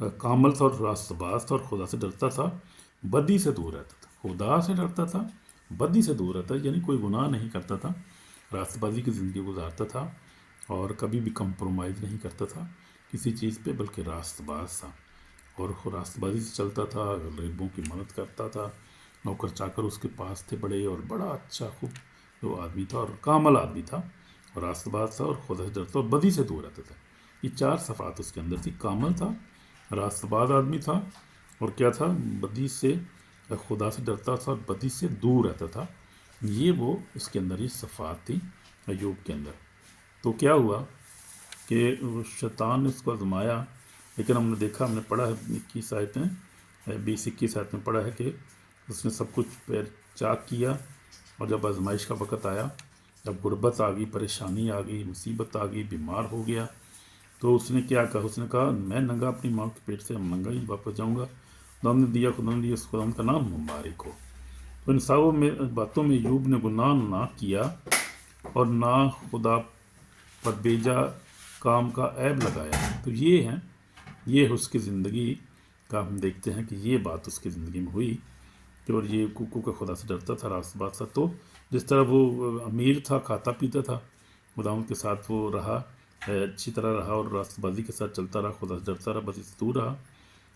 کامل تھا اور راست باز تھا اور خدا سے ڈرتا تھا، بدی سے دور رہتا تھا. خدا سے ڈرتا تھا، بدی سے دور رہتا، یعنی کوئی گناہ نہیں کرتا تھا، راست بازی کی زندگی گزارتا تھا اور کبھی بھی کمپرومائز نہیں کرتا تھا کسی چیز پہ، بلکہ راست باز تھا اور راست بازی سے چلتا تھا، غریبوں کی مدد کرتا تھا. نوکر چاکر اس کے پاس تھے بڑے، اور بڑا اچھا خوب جو آدمی تھا اور کامل آدمی تھا اور راست باز تھا اور خدا سے ڈرتا اور بدی سے دور رہتا تھا. یہ 4 صفات اس کے اندر تھی. کامل تھا، راست باز آدمی تھا، اور کیا تھا؟ بدی سے، خدا سے ڈرتا تھا اور بدی سے دور رہتا تھا. یہ وہ اس کے اندر یہ صفات تھی ایوب کے اندر. تو کیا ہوا کہ شیطان نے اس کو آزمایا، لیکن ہم نے دیکھا، ہم نے پڑھا ہے 21 آیتیں، 20-21 آیت میں پڑھا ہے کہ اس نے سب کچھ پیر چاک کیا، اور جب آزمائش کا وقت آیا، جب غربت آ گئی، پریشانی آ گئی، مصیبت آ گئی، بیمار ہو گیا، تو اس نے کیا کہا؟ اس نے کہا میں ننگا اپنی ماں کے پیٹ سے ننگا ہی واپس جاؤں گا، خدا نے دیا، خدا نے دیا، اس خدا کا نام مبارک ہو. تو ان ساروں میں باتوں میں ایوب نے گناہ نہ کیا اور نہ خدا پر بیجا کام کا عیب لگایا. تو یہ ہیں، یہ اس کی زندگی کا ہم دیکھتے ہیں کہ یہ بات اس کی زندگی میں ہوئی کہ، اور یہ کوکو کا خدا سے ڈرتا تھا، راست باز تھا. تو جس طرح وہ امیر تھا، کھاتا پیتا تھا، خداوند کے ساتھ وہ رہا، اچھی طرح رہا اور راست بازی کے ساتھ چلتا رہا، خدا سے ڈرتا رہا، بدی سے دور رہا.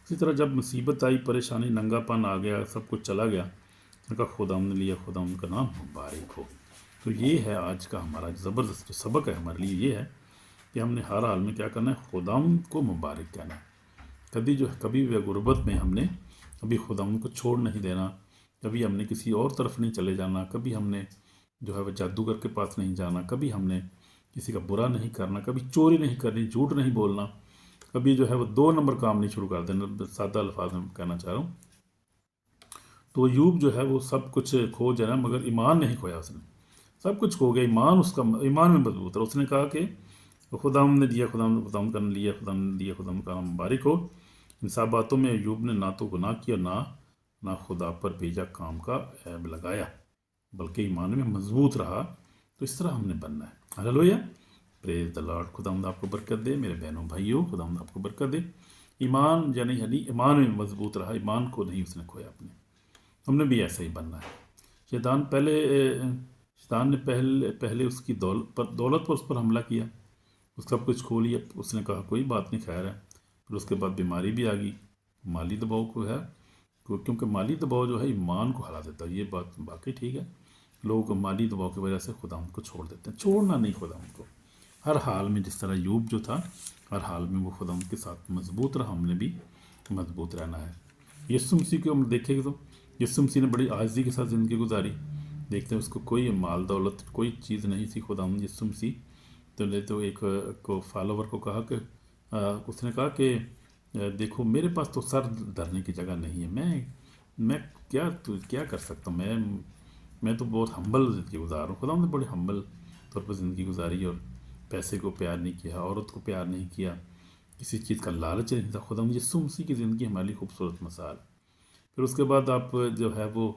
اسی طرح جب مصیبت آئی، پریشانی، ننگا پن آ گیا، سب کچھ چلا گیا، ان کا خداوند نے لیا، خداوند کا نام مبارک ہو. تو یہ ہے آج کا ہمارا زبردست جو سبق ہے ہمارے لیے، یہ ہے کہ ہم نے ہر حال میں کیا کرنا ہے؟ خداوند کو مبارک کہنا ہے. کبھی بھی غربت میں ہم نے کبھی خداوند کو چھوڑ نہیں دینا، کبھی ہم نے کسی اور طرف نہیں چلے جانا، کبھی ہم نے جو ہے وہ جادوگر کے پاس نہیں جانا، کبھی ہم نے کسی کا برا نہیں کرنا، کبھی چوری نہیں کرنی، جھوٹ نہیں بولنا، کبھی جو ہے وہ 2 نمبر کام نہیں شروع کر دینا. سادہ الفاظ میں کہنا چاہ رہا ہوں. تو ایوب جو ہے وہ سب کچھ کھو جانا، مگر ایمان نہیں کھویا. اس نے سب کچھ کھو گیا، ایمان اس کا، ایمان میں مضبوط رہا. اس نے کہا کہ خداوند نے دیا، خداوند کا لیا، خداوند نے دیا، خداوند کا نام مبارک ہو. ان سب باتوں میں ایوب نے نہ تو گناہ کیا، نہ خدا پر بھیجا کام کا عیب لگایا، بلکہ ایمان میں مضبوط رہا. تو اس طرح ہم نے بننا ہے. ہاللویا، پریز دی لارڈ. خداوند آپ کو برکت دے میرے بہنوں بھائیوں، خداوند آپ کو برکت دے. ایمان یعنی ایمان میں مضبوط رہا، ایمان کو نہیں اس نے کھویا اپنے. ہم نے بھی ایسا ہی بننا ہے. شیطان نے پہلے اس کی دولت پر اس پر حملہ کیا، اس سب کچھ کھو لیا. اس نے کہا کوئی بات نہیں، خیر ہے. پھر اس کے بعد بیماری بھی آ گئی، مالی دباؤ کو ہے، کیونکہ مالی دباؤ جو ہے ایمان کو ہرا دیتا ہے. یہ بات باقی ٹھیک ہے. لوگ مالی دباؤ کی وجہ سے خداوند کو چھوڑ دیتے ہیں. چھوڑنا نہیں خداوند کو، ہر حال میں. جس طرح ایوب جو تھا، ہر حال میں وہ خداوند کے ساتھ مضبوط رہا، ہم نے بھی مضبوط رہنا ہے. یسوع مسیح کو ہم دیکھیں گے تو یسوع مسیح نے بڑی عاجزی کے ساتھ زندگی گزاری. دیکھتے ہیں اس کو کوئی مال دولت کوئی چیز نہیں تھی. خداوند یسوع مسیح تو ایک کو فالوور کو کہا کہ اس نے کہا کہ دیکھو میرے پاس تو سر دھرنے کی جگہ نہیں ہے، میں کیا کر سکتا ہوں، میں تو بہت ہمبل زندگی گزار رہا ہوں. خداوند نے بڑے ہمبل طور پر زندگی گزاری اور پیسے کو پیار نہیں کیا، عورت کو پیار نہیں کیا، کسی چیز کا لالچ نہیں تھا. خداوند یسوع مسیح کی زندگی ہمارے لیے خوبصورت مثال. پھر اس کے بعد آپ جو ہے وہ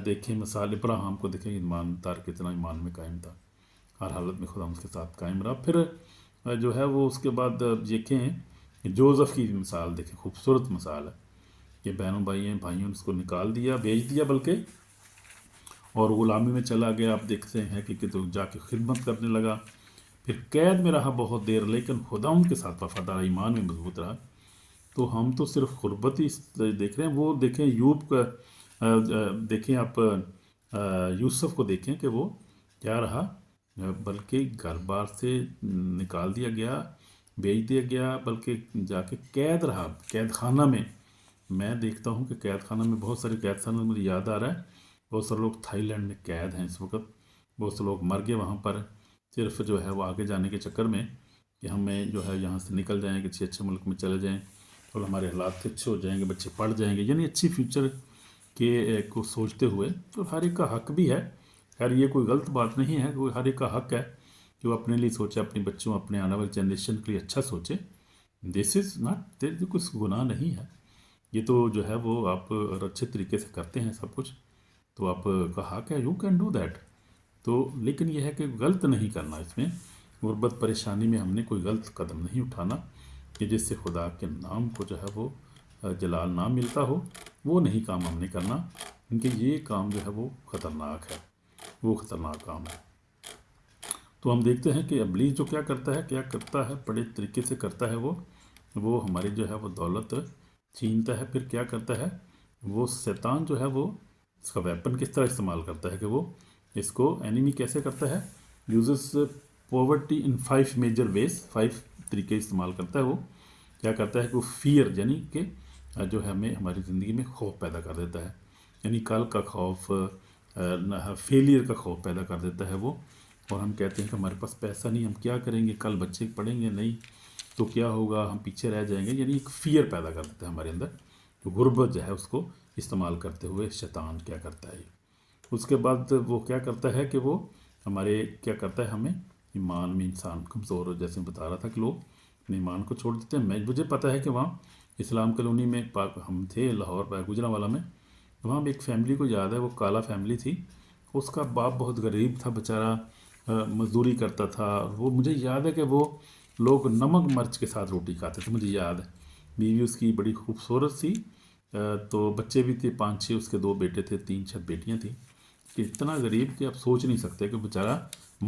دیکھیں مثال ابراہیم کو دیکھیں، ایماندار کتنا ایمان میں قائم تھا، ہر حالت میں خدا اس کے ساتھ قائم رہا. پھر جو ہے وہ اس کے بعد دیکھیں جوزف کی مثال دیکھیں، خوبصورت مثال ہے کہ بہنوں بھائیوں نے اس کو نکال دیا، بیچ دیا بلکہ، اور غلامی میں چلا گیا. آپ دیکھتے ہیں کہ تو جا کے خدمت کرنے لگا. پھر قید میں رہا بہت دیر، لیکن خدا ان کے ساتھ وفادار، ایمان میں مضبوط رہا. تو ہم تو صرف غربت ہی دیکھ رہے ہیں. وہ دیکھیں ایوب کا، دیکھیں آپ یوسف کو دیکھیں کہ وہ کیا رہا، بلکہ گھر بار سے نکال دیا گیا، بیچ دیا گیا، بلکہ جا کے قید رہا، قید خانہ میں. میں دیکھتا ہوں کہ قید خانہ میں بہت سارے قید خانہ مجھے یاد آ رہا ہے، بہت سارے لوگ تھائی لینڈ میں قید ہیں اس وقت. بہت سے لوگ مر گئے وہاں پر، صرف جو ہے وہ آگے جانے کے چکر میں کہ ہمیں جو ہے یہاں سے نکل جائیں، کسی اچھے ملک میں چلے جائیں اور ہمارے حالات اچھے ہو جائیں گے، بچے پڑھ جائیں گے، یعنی اچھی فیوچر کے کو سوچتے ہوئے. تو ہر ایک کا حق بھی ہے، خیر یہ کوئی غلط بات نہیں ہے. ہر ایک کا حق ہے کہ وہ اپنے لیے سوچے، اپنے بچوں، اپنے آنے والی جنریشن کے لیے اچھا سوچے. دس از ناٹ، کچھ گناہ نہیں ہے. یہ تو جو ہے وہ آپ اچھے طریقے سے کرتے ہیں سب کچھ، تو آپ کا حق ہے، یو کین ڈو دیٹ. تو لیکن یہ ہے کہ غلط نہیں کرنا. اس میں غربت پریشانی میں ہم نے کوئی غلط قدم نہیں اٹھانا. کہ جس سے خدا کے نام کو جو ہے وہ جلال نہ ملتا ہو، وہ نہیں کام ہم نے کرنا، کیونکہ یہ کام جو ہے وہ خطرناک ہے، وہ خطرناک کام ہے۔ تو ہم دیکھتے ہیں کہ ابلیس جو کیا کرتا ہے بڑے طریقے سے کرتا ہے، وہ ہماری جو ہے وہ دولت چھینتا ہے۔ پھر کیا کرتا ہے، وہ شیطان جو ہے وہ اس کا ویپن کس طرح استعمال کرتا ہے کہ وہ اس کو اینیمی کیسے کرتا ہے، یوزز پاورٹی ان 5 میجر ویز، 5 طریقے استعمال کرتا ہے۔ وہ کیا کرتا ہے کہ وہ فیئر یعنی کہ جو ہے ہمیں ہماری زندگی میں خوف پیدا کر دیتا ہے، یعنی کل کا خوف، فیلئر کا خوف پیدا کر دیتا ہے وہ، اور ہم کہتے ہیں کہ ہمارے پاس پیسہ نہیں، ہم کیا کریں گے، کل بچے پڑھیں گے نہیں تو کیا ہوگا، ہم پیچھے رہ جائیں گے، یعنی ایک فیئر پیدا کر دیتا ہے ہمارے اندر۔ تو غربت جو ہے اس کو استعمال کرتے ہوئے شیطان کیا کرتا ہے۔ اس کے بعد وہ کیا کرتا ہے کہ وہ ہمارے کیا کرتا ہے، ہمیں ایمان میں انسان کمزور ہو، جیسے میں بتا رہا تھا کہ لوگ اپنے ایمان کو چھوڑ دیتے ہیں۔ مجھے پتہ ہے کہ وہاں اسلام کالونی میں ہم تھے لاہور گجرانوالہ میں، وہاں ایک فیملی کو یاد ہے، وہ کالا فیملی تھی، اس کا باپ بہت غریب تھا بیچارہ، مزدوری کرتا تھا۔ وہ مجھے یاد ہے کہ وہ لوگ نمک مرچ کے ساتھ روٹی کھاتے تھے، مجھے یاد ہے۔ بیوی اس کی بڑی خوبصورت تھی، تو بچے بھی تھے 5-6، اس کے 2 بیٹے تھے، 3 بیٹیاں تھیں، کہ اتنا غریب کہ آپ سوچ نہیں سکتے کہ بیچارہ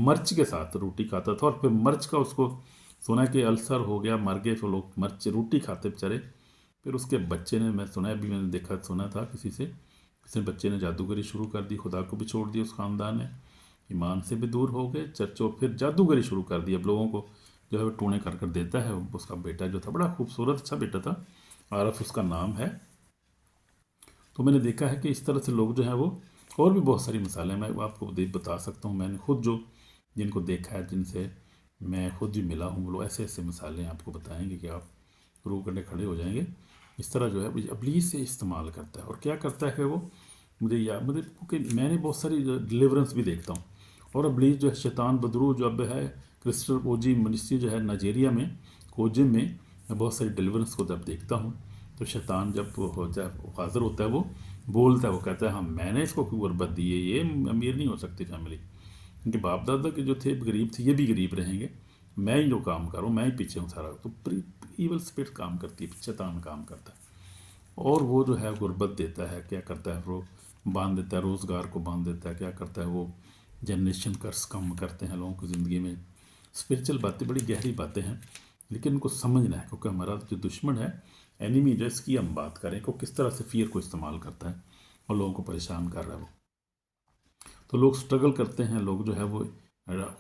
مرچ کے ساتھ روٹی کھاتا تھا، اور پھر مرچ کا اس کو سنا کہ السر ہو گیا، مر گئے، تو لوگ مرچ روٹی کھاتے بیچارے۔ پھر اس کے بچے نے، میں سنا ابھی میں نے سنا تھا کسی سے، کسی بچے نے جادوگری شروع کر دی، خدا کو بھی چھوڑ دی، اس خاندان نے ایمان سے بھی دور ہو گئے، چرچوں پھر جادوگری شروع کر دی، اب لوگوں کو جو ہے وہ ٹونے کر دیتا ہے۔ اس کا بیٹا جو تھا بڑا خوبصورت اچھا بیٹا تھا، عارف اس کا نام ہے۔ تو میں نے دیکھا ہے کہ اس طرح سے لوگ جو ہیں وہ، اور بھی بہت ساری مثالیں میں آپ کو بتا سکتا ہوں، میں نے خود جن کو دیکھا ہے، جن سے میں خود بھی ملا ہوں، وہ لوگ ایسے مثالیں آپ کو بتائیں گے کہ آپ روح کرنے کھڑے ہو جائیں گے۔ اس طرح جو ہے ابلیس سے استعمال کرتا ہے، اور کیا کرتا ہے وہ مجھے کیونکہ میں نے بہت ساری ڈیلیورنس بھی دیکھتا ہوں، اور ابلیس جو ہے شیطان بدرو جو اب ہے کرسٹل اوجی منسٹری جو ہے نائجیریا میں کوجم میں بہت ساری ڈیلیورنس کو جب دیکھتا ہوں، تو شیطان جب حاضر ہوتا ہے وہ بولتا ہے، وہ کہتا ہے ہاں میں نے اس کو غربت دی ہے، یہ امیر نہیں ہو سکتی فیملی، کیونکہ باپ دادا کے جو تھے غریب تھے، یہ بھی غریب رہیں گے، میں ہی جو کام کروں، میں ہی پیچھے ہوں سارا۔ تو ایول اسپرٹ کام کرتی ہے، شیطان کام کرتا ہے، اور وہ جو ہے غربت دیتا ہے، کیا کرتا ہے وہ باندھ دیتا ہے، روزگار کو باندھ دیتا ہے، کیا کرتا ہے وہ جنریشن کرس کم کرتے ہیں لوگوں کی زندگی میں۔ اسپرچل باتیں بڑی گہری باتیں ہیں، لیکن ان کو سمجھنا ہے، کیونکہ ہمارا جو دشمن ہے، اینیمی جو اس کی ہم بات کریں کہ کس طرح سے فیئر کو استعمال کرتا ہے اور لوگوں کو پریشان کر رہا ہے وہ۔ تو لوگ سٹرگل کرتے ہیں، لوگ جو ہے وہ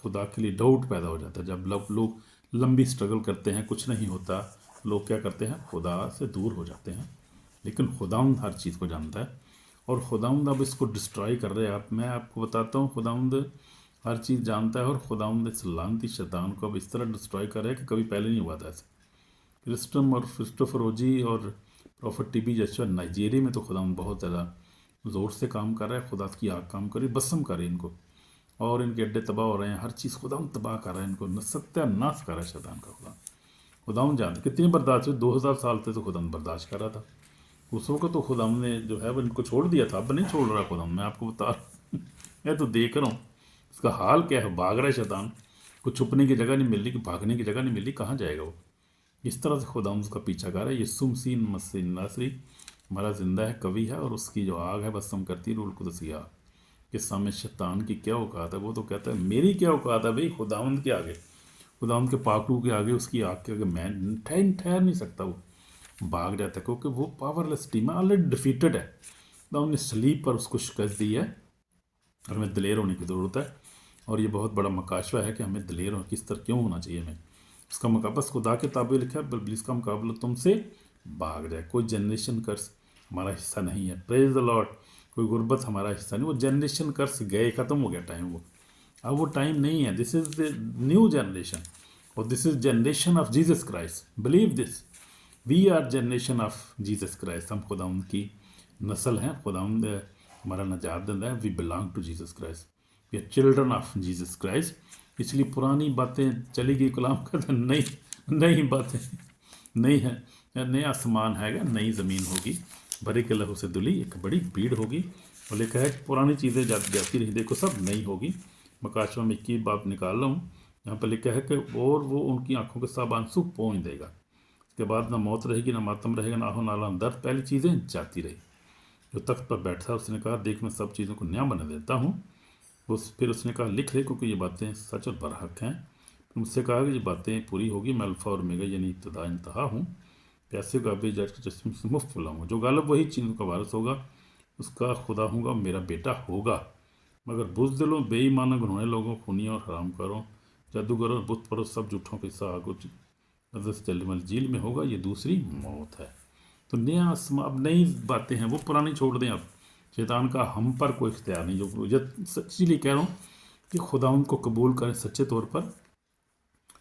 خدا کے لیے ڈاؤٹ پیدا ہو جاتا ہے، جب لوگ لمبی سٹرگل کرتے ہیں، کچھ نہیں ہوتا، لوگ کیا کرتے ہیں، خدا سے دور ہو جاتے ہیں۔ لیکن خداوند ہر چیز کو جانتا ہے، اور خداوند اب اس کو ڈسٹرائی کر رہے ہیں۔ میں آپ کو بتاتا ہوں، خداوند ہر چیز جانتا ہے، اور خداوند اس لعنتی شیطان کو اب اس طرح ڈسٹرائی کر رہا ہے کہ کبھی پہلے نہیں ہوا تھا ایسے۔ کرسٹم اور کرسٹوفر اوجی اور پروفٹ ٹی بی جیسا نائجیریا میں تو خداوند بہت زیادہ زور سے کام کر رہا ہے، خدا کی آگ کام کر رہی، بسم کر رہی ان کو، اور ان کے اڈے تباہ ہو رہے ہیں، ہر چیز خداوند تباہ کر رہا ہے ان کو، ستیہ ناش کر رہا ہے شیطان کا خداوند جانتے کتنی برداشت، 2000 سال سے تو خداوند برداشت کر رہا تھا۔ اس وقت تو خداوند نے جو ہے وہ ان کو چھوڑ دیا تھا، اب نہیں چھوڑ رہا خداوند، میں آپ کو بتا رہا ہوں، میں تو دیکھ رہا ہوں اس کا حال کیا ہے، بھاگ رہا ہے شیطان کو، چھپنے کی جگہ نہیں مل رہی، بھاگنے کی جگہ نہیں مل رہی، کہاں جائے گا وہ؟ اس طرح سے خداوند اس کا پیچھا کر رہا ہے۔ یسوع مسیح ناصری ہمارا زندہ ہے، کوی ہے، اور اس کی جو آگ ہے بسم کرتی، روح القدس کی آگ کے سامنے شیطان کی کیا اوقات ہے؟ وہ تو کہتا ہے میری کیا اوقات ہے بھائی، خداوند کے آگے، خداوند کے پاکرو کے آگے، اس کی آگ کے آگے میں ٹھہر نہیں سکتا، وہ بھاگ جاتا ہے، کیونکہ وہ پاور لیس ٹیم ہے، آلریڈی ڈیفیٹڈ ہے، خداوند نے صلیب پر اس کو شکست دی ہے، اور ہمیں دلیر ہونے کی ضرورت ہے۔ اور یہ بہت بڑا مکاشفہ ہے کہ ہمیں دلیر ہو، کس طرح کیوں ہونا چاہیے ہمیں، اس کا مقابلہ بس خدا کے تابع لکھا ہے، ابلیس کا مقابلہ تم سے بھاگ جائے۔ کوئی جنریشن کرس ہمارا حصہ نہیں ہے، پریز دی لارڈ، کوئی غربت ہمارا حصہ نہیں، وہ جنریشن کرس گئے، ختم ہو گیا ٹائم، وہ اب وہ ٹائم نہیں ہے، دس از دی نیو جنریشن، اور this is generation of Jesus Christ, believe this, we are generation of Jesus Christ, ہم خداوند کی نسل ہیں، خداوند ہمارا نجات دندہ ہے، we belong to Jesus Christ, we are children of Jesus Christ. اس لیے پرانی باتیں چلی گئی، کلام کرتے نئی باتیں نہیں ہیں، نیا آسمان ہے گا، نئی زمین ہوگی، بھرے کے لہو سے دھلی ایک بڑی بھیڑ ہوگی، اور لکھا ہے پرانی چیزیں جاتی رہی، دیکھو سب نئی ہوگی۔ مکاشفہ میں 21 بات نکال رہا ہوں، یہاں پر لکھا ہے کہ اور وہ ان کی آنکھوں کے سب آنسو پونچھ دے گا، کے بعد نہ موت رہے گی، نہ ماتم رہے گا، نہ آہو نالا درد، پہلی چیزیں جاتی رہی۔ جو تخت پر بیٹھا اس نے کہا دیکھ میں سب چیزوں کو نیا بنا دیتا ہوں۔ پھر اس نے کہا لکھ لے کیونکہ یہ باتیں سچ اور برحق ہیں۔ پھر مجھ سے کہا کہ یہ باتیں پوری ہوگی، میں الفا اور اومیگا یعنی ابتدا انتہا ہوں، پیاسے کو آبی جج کے چشمے سے مفت پلاؤں گا، جو غالب وہی چیزوں کا وارث ہوگا، اس کا خدا ہوں گا، میرا بیٹا ہوگا۔ مگر بزدلوں، بے ایمانہ، گنہونے لوگوں، خونیوں اور حرام کاروں، جادوگروں اور بت پرست سب جھوٹوں کے حصہ آگ نظر سے چلنے والی جیل میں ہوگا، یہ دوسری موت ہے۔ تو نیا اب نئی باتیں ہیں، وہ پرانی چھوڑ دیں۔ اب شیطان کا ہم پر کوئی اختیار نہیں، جو سچی لیے کہہ رہا ہوں کہ خدا ان کو قبول کریں سچے طور پر۔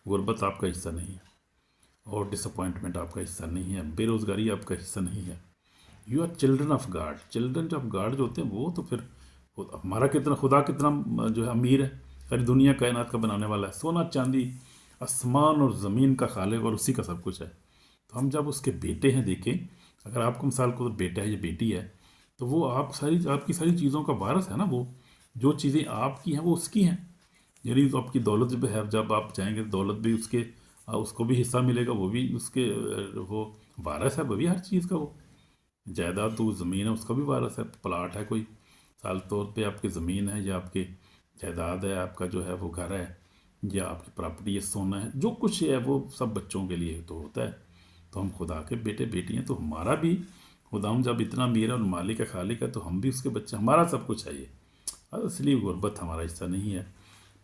غربت آپ کا حصہ نہیں ہے، اور ڈس اپوائنٹمنٹ آپ کا حصہ نہیں ہے، بے روزگاری آپ کا حصہ نہیں ہے۔ You are children of God. Children of God جو ہوتے ہیں وہ تو پھر ہمارا کتنا خدا کتنا جو ہے امیر ہے، ساری دنیا کائنات کا بنانے والا ہے، سونا چاندی آسمان اور زمین کا خالق، اور اسی کا سب کچھ ہے۔ تو ہم جب اس کے بیٹے ہیں، دیکھیں اگر آپ کو مثال کو بیٹا ہے یا بیٹی ہے تو وہ آپ کی ساری چیزوں کا وارث ہے نا۔ وہ جو چیزیں آپ کی ہیں وہ اس کی ہیں، یعنی تو آپ کی دولت بھی ہے، جب آپ جائیں گے دولت بھی اس کو بھی حصہ ملے گا، وہ بھی اس کے وہ وارث ہے، وہ بھی ہر چیز کا، وہ جائیداد تو زمین ہے اس کا بھی وارث ہے، پلاٹ ہے کوئی مثال طور پہ آپ کی زمین ہے، یا آپ کی جائیداد ہے، آپ کا جو ہے وہ گھر ہے، یا آپ کی پراپرٹی ہے، سونا ہے، جو کچھ ہے وہ سب بچوں کے لیے تو ہوتا ہے۔ تو ہم خدا کے بیٹے بیٹی ہیں، تو ہمارا بھی خدا ہم جب اتنا امیر ہے اور مالک ہے، خالق ہے، تو ہم بھی اس کے بچے، ہمارا سب کچھ ہے یہ۔ اس لیے غربت ہمارا حصہ نہیں ہے،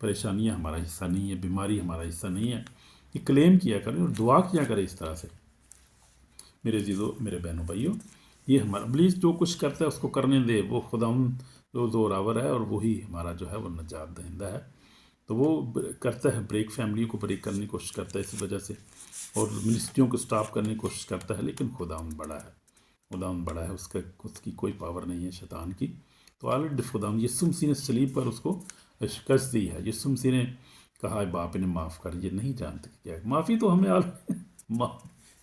پریشانیاں ہمارا حصہ نہیں ہے، بیماری ہمارا حصہ نہیں ہے۔ یہ کلیم کیا کریں اور دعا کیا کریں اس طرح سے۔ میرے عزیزو، میرے بہنوں بھائیوں، یہ ہمارا ابلیس جو کچھ کرتا ہے اس کو کرنے دے، وہ خدا جو زوراور ہے، اور وہی ہمارا جو ہے وہ نجات دہندہ ہے۔ تو وہ کرتا ہے، بریک فیملی کو بریک کرنے کی کوشش کرتا ہے اسی وجہ سے، اور منسٹریوں کو سٹاپ کرنے کی کوشش کرتا ہے، لیکن خدا بڑا ہے، خدا بڑا ہے، اس کی کوئی پاور نہیں ہے شیطان کی۔ تو آلریڈی خدا یسوع مسیح نے صلیب پر اس کو شکست دی ہے۔ یسوع مسیح نے کہا باپ انہیں معاف کر، یہ نہیں جانتے کیا ہے معافی، تو ہمیں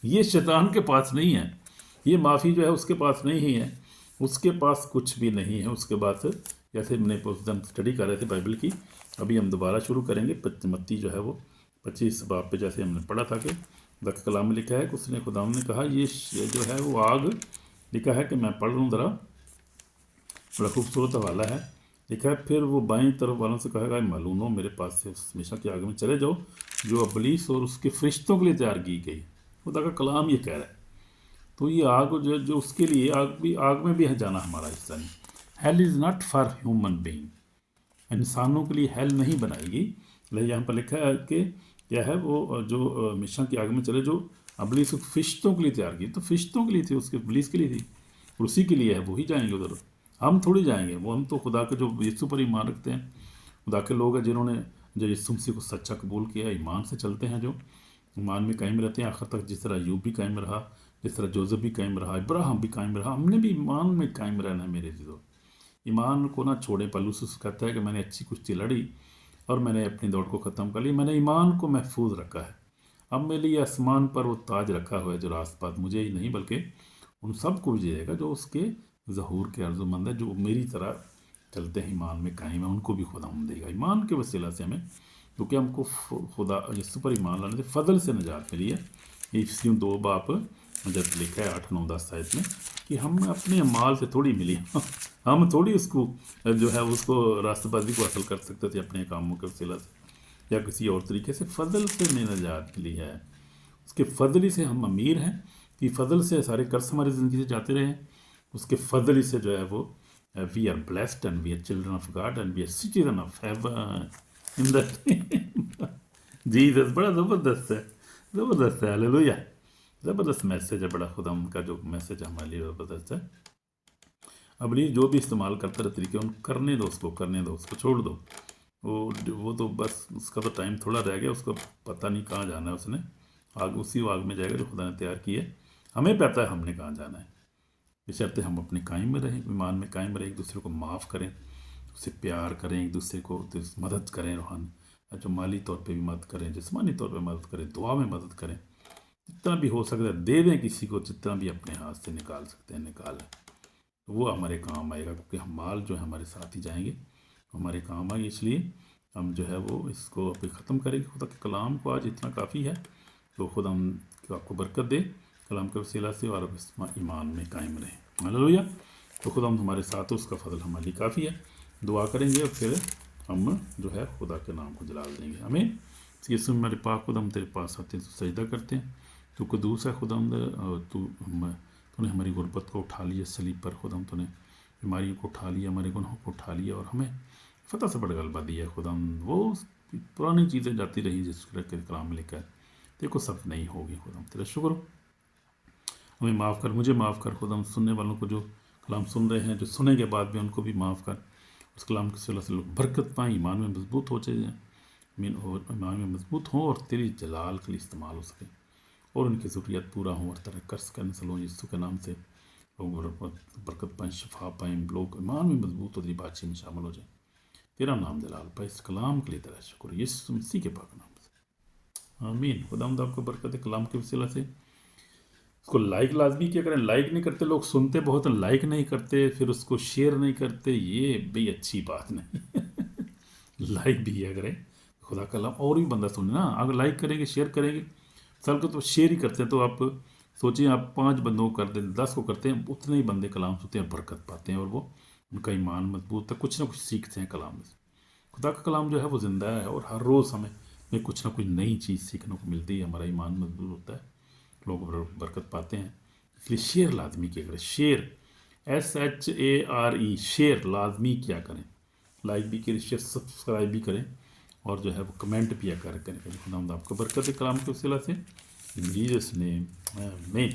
یہ شیطان کے پاس نہیں ہے، یہ معافی جو ہے اس کے پاس نہیں ہی ہے، اس کے پاس کچھ بھی نہیں ہے۔ اس کے بعد جیسے ہم نے اسٹڈی کر رہے تھے بائبل کی، ابھی ہم دوبارہ شروع کریں گے متی جو ہے وہ 25 باب پہ، جیسے ہم نے پڑھا تھا کہ خدا کلام میں لکھا ہے کہ اس نے خدا نے کہا یہ جو ہے وہ آگ، لکھا ہے کہ میں پڑھ رہا ہوں ذرا، بڑا خوبصورت حوالہ ہے، لکھا ہے پھر وہ بائیں طرف والوں سے کہے گا ملعونو، میرے پاس سے ہمیشہ کی آگ میں چلے جاؤ جو ابلیس اور اس کے فرشتوں کے لیے تیار کی گئی۔ خدا کا کلام یہ کہہ رہا ہے۔ تو یہ آگ جو اس کے لیے آگ میں بھی جانا ہمارا حصہ نہیں۔ Hell is not for human being, انسانوں کے لیے ہیل نہیں بنائی گئی۔ یہاں پر لکھا ہے کہ کیا ہے وہ جو ہمیشہ کی آگ میں چلے جو ابلیس فرشتوں کے لیے تیار کی، تو فرشتوں کے لیے تھی، اس کے ابلیس کے لیے تھی، اور اسی کے لیے ہے، وہی جائیں گے ادھر، ہم تھوڑی جائیں گے۔ وہ ہم تو خدا کے جو یسوع پر ایمان رکھتے ہیں، خدا کے لوگ ہیں جنہوں نے جو یسوع مسیح کو سچا قبول کیا، ایمان سے چلتے ہیں، جو ایمان میں قائم رہتے ہیں آخر تک، جس طرح ایوب بھی قائم رہا، جس طرح جوزف بھی قائم رہا، ابراہیم بھی قائم رہا، ہم نے بھی ایمان میں قائم رہنا ہے میرے عزیزو۔ ایمان کو نہ چھوڑیں۔ پولس کہتا ہے کہ میں نے اچھی کشتی لڑی اور میں نے اپنی دوڑ کو ختم کر لی، میں نے ایمان کو محفوظ رکھا ہے۔ اب میرے لیے آسمان پر وہ تاج رکھا ہوا ہے جو راست بات مجھے ہی نہیں بلکہ ان سب کو بھی دے گا جو اس کے ظہور کے آرزومند ہے، جو میری طرح چلتے ہیں، ایمان میں قائم ہے، ان کو بھی خدا دے گا۔ ایمان کے وسیلہ سے ہمیں، کیونکہ ہم کو خدا یسوع پر ایمان لانے سے فضل سے نجات ملی ہے۔ یہ افسیوں 2 باب جب لکھا ہے 8، 9، 10 آیت میں کہ ہم اپنے اعمال سے تھوڑی ملی، ہم تھوڑی اس کو جو ہے اس کو راستہ بازی کو حاصل کر سکتے تھے اپنے کاموں کے وسیلہ سے یا کسی اور طریقے سے، فضل سے ہمیں نجات ملی ہے۔ اس کے فضل ہی سے ہم امیر ہیں، کہ فضل سے سارے قرض ہماری زندگی سے جاتے رہے ہیں، اس کے فضل ہی سے جو ہے وہ we are blessed and we are children of God and we are citizen of heaven in the Jesus. بڑا زبردست ہے، زبردست ہے، ہاللیلویا، زبردست میسیج ہے، بڑا خدا ان کا جو میسیج ہمارے لیے زبردست ہے۔ اب جو بھی استعمال کرتا رہے طریقے، ان کرنے دو، اس کو چھوڑ دو، وہ تو بس اس کا تو ٹائم تھوڑا رہ گیا، اس کو پتہ نہیں کہاں جانا ہے، اس نے اسی آگ میں جائے گا جو خدا نے تیار کی ہے۔ ہمیں پتہ ہے ہم نے کہاں جانا ہے، بشرطے ہم اپنے قائم میں رہیں، ایمان میں قائم رہیں، ایک دوسرے کو معاف کریں، اس سے پیار کریں، ایک دوسرے کو مدد کریں، روحانی جو مالی طور پہ بھی مدد کریں، جسمانی طور پہ مدد کریں، دعا میں مدد کریں، جتنا بھی ہو سکتا ہے دے دیں کسی کو، جتنا بھی اپنے ہاتھ سے نکال سکتے ہیں نکالیں، وہ ہمارے کام آئے گا، کیونکہ ہم مال جو ہے ہمارے ساتھ ہی جائیں گے، ہمارے کام آئے، اس لیے ہم جو ہے وہ اس کو ابھی ختم کریں گے۔ خدا کے کلام کو آج اتنا کافی ہے، تو خدا ہم کہ آپ کو برکت دے کلام کے وسیلہ سے اور اس ایمان میں قائم رہیں. ہاللیلویہ. تو خدا ہمارے ساتھ اس کا فضل ہمارے لیے کافی ہے. دعا کریں گے اور پھر ہم جو ہے خدا کے نام کو جلال دیں گے. آمین. یسوع ہمارے پاک خدا ہم تیرے پاس آتے ہیں تو سجدہ کرتے ہیں. تو قدوس ہے خدا تو نے ہماری غربت کو اٹھا لیا صلیب پر. خدا تو نے بیماریوں کو اٹھا لیا, ہمارے گناہوں کو اٹھا لیا اور ہمیں فتح سے بڑھ غلبہ دیا. خدا وہ پرانی چیزیں جاتی رہی جس کے کلام میں لکھا ہے دیکھو سب نہیں ہوگی. خدا تیرا شکر ہو, ہمیں معاف کر, مجھے معاف کر. خدا سننے والوں کو جو کلام سن رہے ہیں, جو سننے کے بعد بھی ان کو بھی معاف کر. اس کلام کے صلی سے لوگ برکت پائیں, ایمان میں مضبوط ہو جائیں, ایمان میں مضبوط ہوں اور تیری جلال کے لیے استعمال ہو سکے اور ان کی ضروریات پورا ہوں اور طرح کر سکیں. نسلوں یسوع کے نام سے لوگ برکت پائیں, شفا پائیں, لوگ ایمان میں مضبوط ہو, تیری بادشاہی میں شامل ہو جائیں. تیرا نام جلال پائے. اس کلام کے لیے تیرا شکر یسوع مسیح کے پاک نام سے, آمین. خداوند آپ کو برکت ہے کلام کے وسیلہ سے. اس کو لائک لازمی کیا کریں. لائک نہیں کرتے لوگ, سنتے بہت ہیں, لائک نہیں کرتے, پھر اس کو شیئر نہیں کرتے. یہ بھی اچھی بات نہیں. لائک بھی کیا کریں, خدا کا کلام اور بھی بندہ سنے نا. اگر لائک کریں گے, شیئر کریں گے, سال کو تو شیئر ہی کرتے ہیں. تو آپ سوچیں, آپ 5 بندوں کو کر دیں, 10 کو کرتے ہیں, اتنے ہی بندے کلام سنتے ہیں, برکت پاتے ہیں اور وہ ان کا ایمان مضبوط ہے, کچھ نہ کچھ سیکھتے ہیں کلام میں سے. خدا کا کلام جو ہے وہ زندہ ہے اور ہر روز ہمیں کچھ نہ کچھ نئی چیز سیکھنے کو ملتی ہے. ہمارا ایمان مضبوط ہوتا ہے, لوگ برکت پاتے ہیں. اس لیے شیئر لازمی کیا کریں. شیئر SHARE, شیئر لازمی کیا کریں. لائک بھی کریں, شیئر سبسکرائب بھی کریں اور جو ہے وہ کمنٹ بھی کریں. خدا آپ کو برکت کلام کے وسیلہ سے. ان جیسس نیم آمین.